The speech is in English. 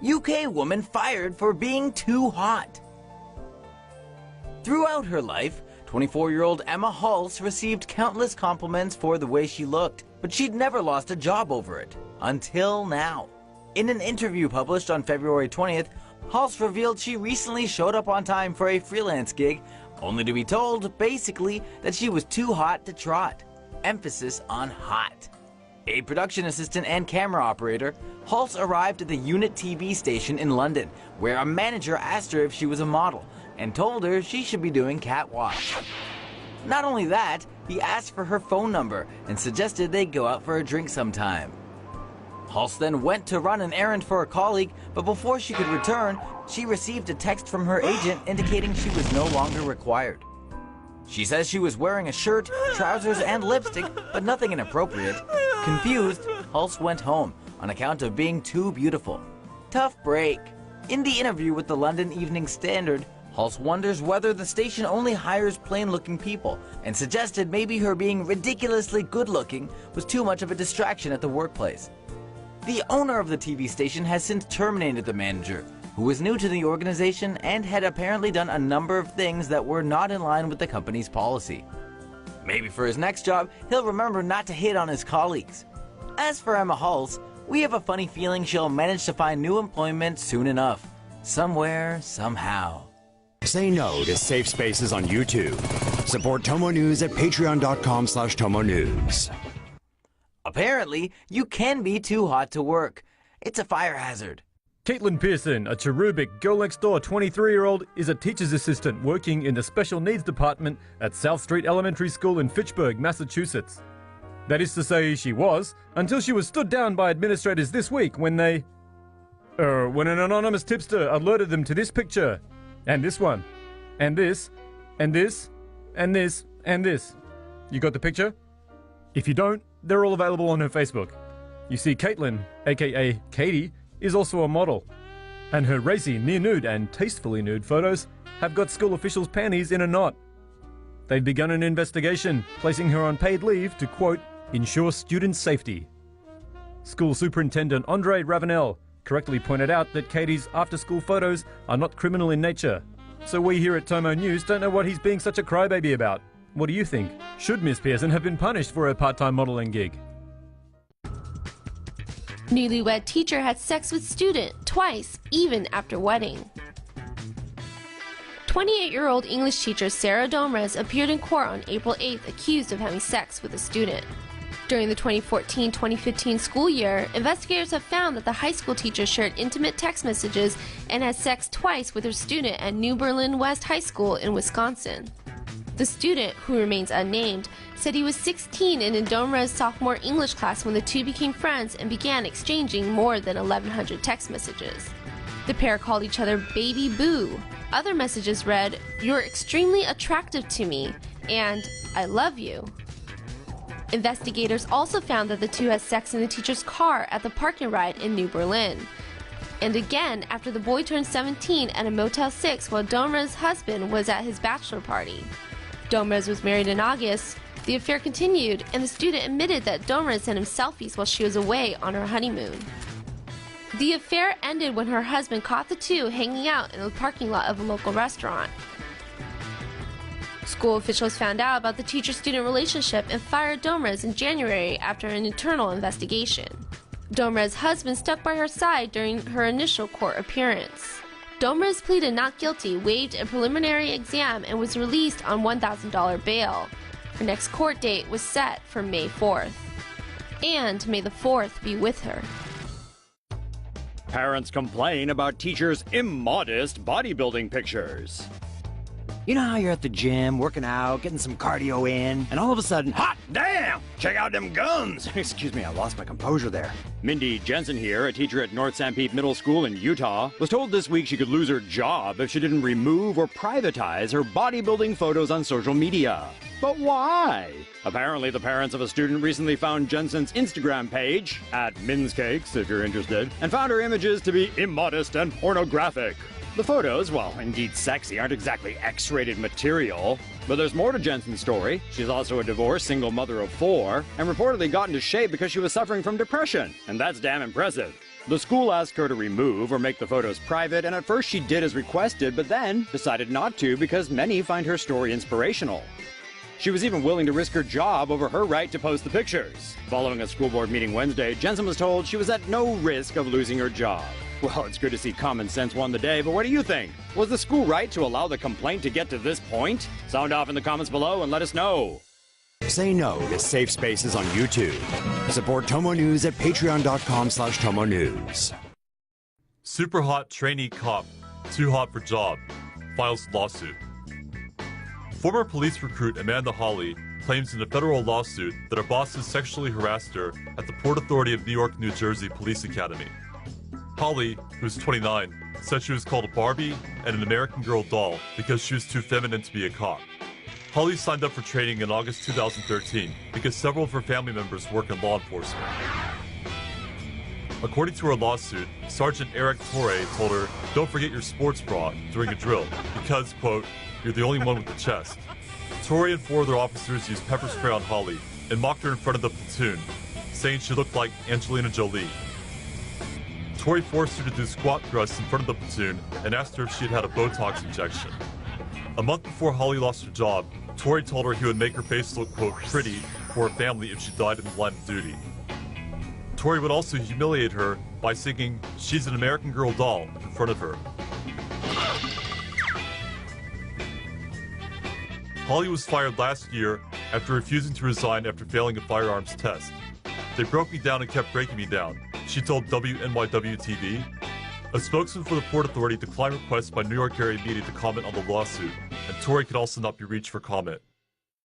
UK woman fired for being too hot. Throughout her life, 24-year-old Emma Hulse received countless compliments for the way she looked, but she'd never lost a job over it. Until now. In an interview published on February 20th, Hulse revealed she recently showed up on time for a freelance gig, only to be told, basically, that she was too hot to trot. Emphasis on hot. A production assistant and camera operator, Hulse arrived at the Unit TV station in London, where a manager asked her if she was a model, and told her she should be doing catwalk. Not only that, he asked for her phone number and suggested they go out for a drink sometime. Hulse then went to run an errand for a colleague, but before she could return, she received a text from her agent indicating she was no longer required. She says she was wearing a shirt, trousers, and lipstick, but nothing inappropriate. Confused, Hulse went home on account of being too beautiful. Tough break. In the interview with the London Evening Standard, Hulse wonders whether the station only hires plain-looking people, and suggested maybe her being ridiculously good-looking was too much of a distraction at the workplace. The owner of the TV station has since terminated the manager, who was new to the organization and had apparently done a number of things that were not in line with the company's policy. Maybe for his next job, he'll remember not to hit on his colleagues. As for Emma Hulse, we have a funny feeling she'll manage to find new employment soon enough. Somewhere, somehow. Say no to safe spaces on YouTube. Support Tomo News at patreon.com/Tomo News. Apparently, you can be too hot to work. It's a fire hazard. Caitlin Pearson, a cherubic girl-next-door 23-year-old, is a teacher's assistant working in the special needs department at South Street Elementary School in Fitchburg, Massachusetts. That is to say, she was, until she was stood down by administrators this week when an anonymous tipster alerted them to this picture, and this one, and this, and this, and this, and this. You got the picture? If you don't, they're all available on her Facebook. You see, Caitlin, aka Katie, is also a model, and her racy, near-nude and tastefully nude photos have got school officials' panties in a knot. They've begun an investigation, placing her on paid leave to, quote, ensure student safety. School Superintendent Andre Ravenel correctly pointed out that Katie's after-school photos are not criminal in nature, so we here at Tomo News don't know what he's being such a crybaby about. What do you think? Should Miss Pearson have been punished for her part-time modeling gig? Newlywed teacher had sex with student twice, even after wedding. 28-year-old English teacher Sarah Domres appeared in court on April 8th accused of having sex with a student. During the 2014-2015 school year, investigators have found that the high school teacher shared intimate text messages and had sex twice with her student at New Berlin West High School in Wisconsin. The student, who remains unnamed, said he was 16 and in Domres' sophomore English class when the two became friends and began exchanging more than 1,100 text messages. The pair called each other Baby Boo. Other messages read, "You're extremely attractive to me," and "I love you." Investigators also found that the two had sex in the teacher's car at the parking ride in New Berlin. And again after the boy turned 17 at a Motel 6 while Domres' husband was at his bachelor party. Domres was married in August. The affair continued, and the student admitted that Domres sent him selfies while she was away on her honeymoon. The affair ended when her husband caught the two hanging out in the parking lot of a local restaurant. School officials found out about the teacher-student relationship and fired Domres in January after an internal investigation. Domres' husband stuck by her side during her initial court appearance. Domres pleaded not guilty, waived a preliminary exam, and was released on $1,000 bail. Her next court date was set for May 4th. And may the 4th be with her. Parents complain about teachers' immodest bodybuilding pictures. You know how you're at the gym, working out, getting some cardio in, and all of a sudden, Hot damn! Check out them guns! excuse me, I lost my composure there. Mindy Jensen here, a teacher at North Sanpete Middle School in Utah, was told this week she could lose her job if she didn't remove or privatize her bodybuilding photos on social media. But why? Apparently the parents of a student recently found Jensen's Instagram page, @minscakes if you're interested, and found her images to be immodest and pornographic. The photos, while indeed sexy, aren't exactly X-rated material. But there's more to Jensen's story. She's also a divorced single mother of 4, and reportedly got into shape because she was suffering from depression, and that's damn impressive. The school asked her to remove or make the photos private, and at first she did as requested, but then decided not to because many find her story inspirational. She was even willing to risk her job over her right to post the pictures. Following a school board meeting Wednesday, Jensen was told she was at no risk of losing her job. Well, it's good to see common sense won the day, but what do you think? Was the school right to allow the complaint to get to this point? Sound off in the comments below and let us know. Say no to safe spaces on YouTube. Support Tomo News at patreon.com/Tomo News. Super hot trainee cop, too hot for job, files lawsuit. Former police recruit Amanda Hawley claims in a federal lawsuit that her bosses sexually harassed her at the Port Authority of New York, New Jersey Police Academy. Hawley, who's 29, said she was called a Barbie and an American Girl doll because she was too feminine to be a cop. Hawley signed up for training in August 2013 because several of her family members work in law enforcement. According to her lawsuit, Sergeant Eric Torre told her, "Don't forget your sports bra" during a drill because, quote, "you're the only one with the chest." Torre and 4 other officers used pepper spray on Hawley and mocked her in front of the platoon, saying she looked like Angelina Jolie. Torre forced her to do squat thrusts in front of the platoon and asked her if she had had a Botox injection. A month before Hawley lost her job, Torre told her he would make her face look, quote, "pretty" for her family if she died in the line of duty. Torre would also humiliate her by singing "She's an American Girl doll" in front of her. Hawley was fired last year after refusing to resign after failing a firearms test. "They broke me down and kept breaking me down," she told WNYW-TV. A spokesman for the Port Authority declined requests by New York area media to comment on the lawsuit, and Torre could also not be reached for comment.